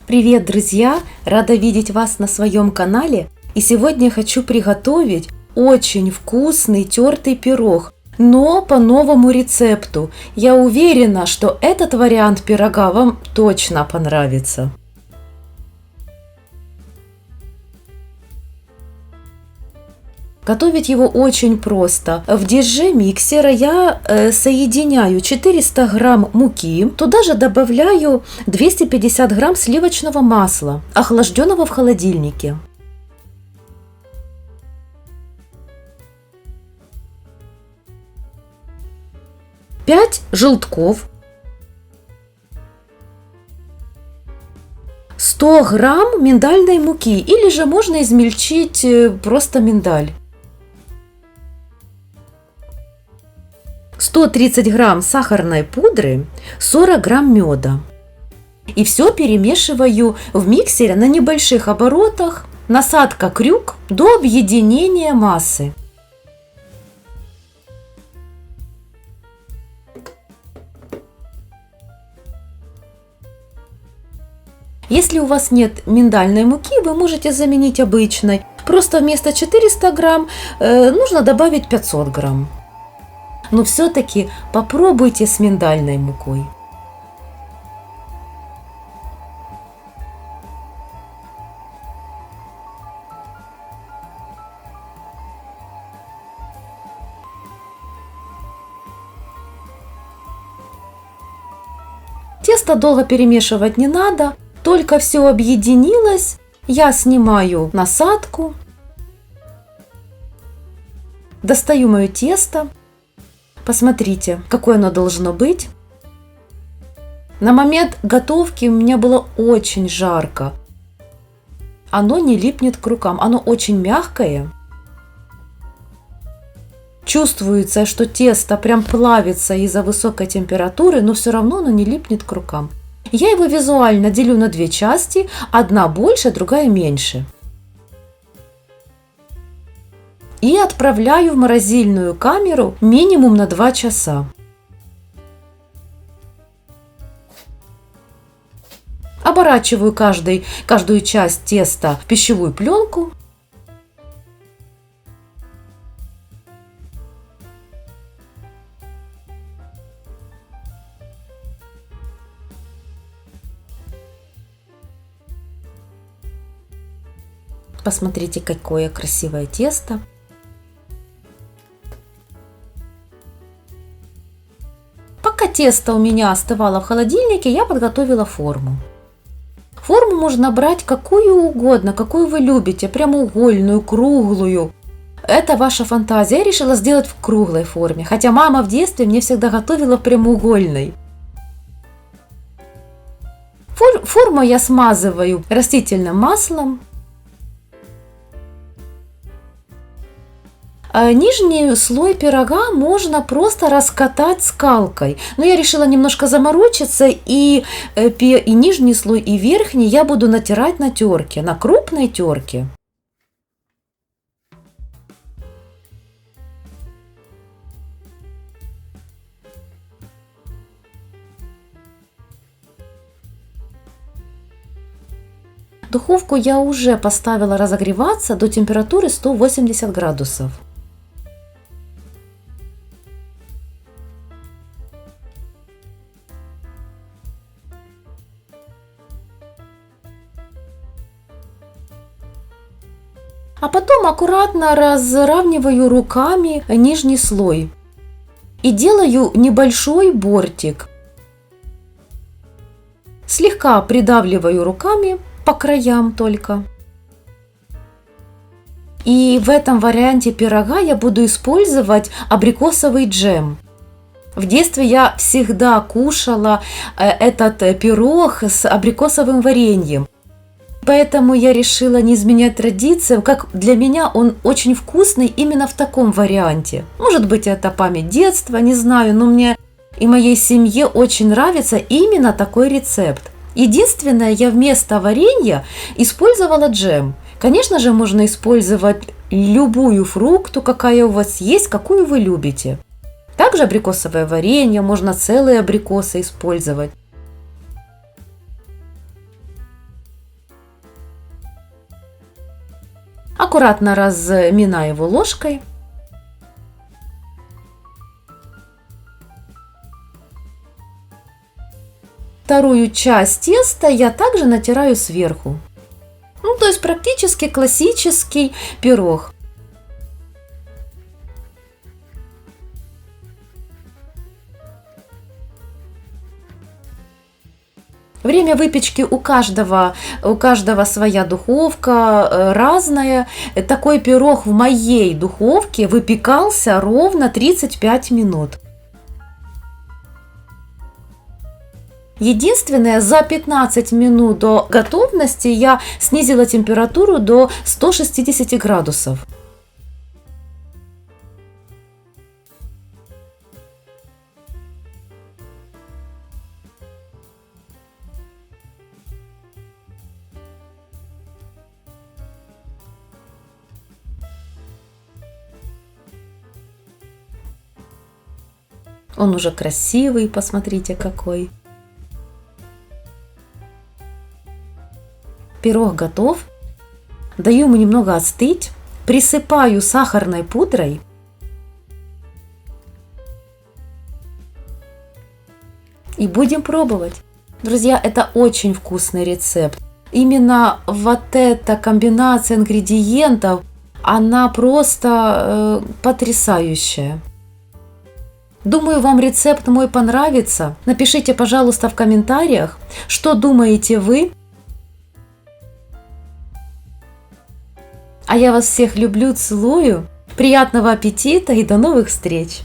Привет, друзья! Рада видеть вас на своем канале. И сегодня я хочу приготовить очень вкусный тертый пирог, но по новому рецепту. Я уверена, что этот вариант пирога вам точно понравится. Готовить его очень просто. В диже миксера я соединяю 400 грамм муки, туда же добавляю 250 грамм сливочного масла, охлажденного в холодильнике. Пять желтков, 100 грамм миндальной муки, или же можно измельчить просто миндаль. 130 грамм сахарной пудры, 40 грамм меда. И все перемешиваю в миксере на небольших оборотах, насадка крюк, до объединения массы. Если у вас нет миндальной муки, вы можете заменить обычной. Просто вместо 400 грамм нужно добавить 500 грамм. Но все-таки попробуйте с миндальной мукой. Тесто долго перемешивать не надо, только все объединилось. Я снимаю насадку, достаю мое тесто. Посмотрите, какое оно должно быть. На момент готовки у меня было очень жарко. Оно не липнет к рукам, оно очень мягкое. Чувствуется, что тесто прям плавится из-за высокой температуры, но все равно оно не липнет к рукам. Я его визуально делю на две части, одна больше, другая меньше. И отправляю в морозильную камеру минимум на 2 часа. Оборачиваю каждую часть теста в пищевую пленку. Посмотрите, какое красивое тесто. Пока тесто у меня остывало в холодильнике, я подготовила форму. Форму можно брать какую угодно, какую вы любите, прямоугольную, круглую. Это ваша фантазия. Я решила сделать в круглой форме, хотя мама в детстве мне всегда готовила в прямоугольной. Форму я смазываю растительным маслом. Нижний слой пирога можно просто раскатать скалкой. Но я решила немножко заморочиться, и нижний слой, и верхний я буду натирать на терке, на крупной терке. Духовку я уже поставила разогреваться до температуры 180 градусов. А потом аккуратно разравниваю руками нижний слой и делаю небольшой бортик. Слегка придавливаю руками по краям только. И в этом варианте пирога я буду использовать абрикосовый джем. В детстве я всегда кушала этот пирог с абрикосовым вареньем. Поэтому я решила не изменять традициям, как для меня он очень вкусный именно в таком варианте. Может быть, это память детства, не знаю, но мне и моей семье очень нравится именно такой рецепт. Единственное, я вместо варенья использовала джем. Конечно же, можно использовать любую фрукту, какая у вас есть, какую вы любите. Также абрикосовое варенье, можно целые абрикосы использовать. Аккуратно разминаю его ложкой. Вторую часть теста я также натираю сверху. Ну, то есть практически классический пирог. Время выпечки у каждого своя духовка, разная. Такой пирог в моей духовке выпекался ровно 35 минут. Единственное, за 15 минут до готовности я снизила температуру до 160 градусов. Он уже красивый, посмотрите какой. Пирог готов. Даю ему немного остыть. Присыпаю сахарной пудрой. И будем пробовать. Друзья, это очень вкусный рецепт. Именно вот эта комбинация ингредиентов, она просто потрясающая. Думаю, вам рецепт мой понравится. Напишите, пожалуйста, в комментариях, что думаете вы. А я вас всех люблю, целую. Приятного аппетита и до новых встреч!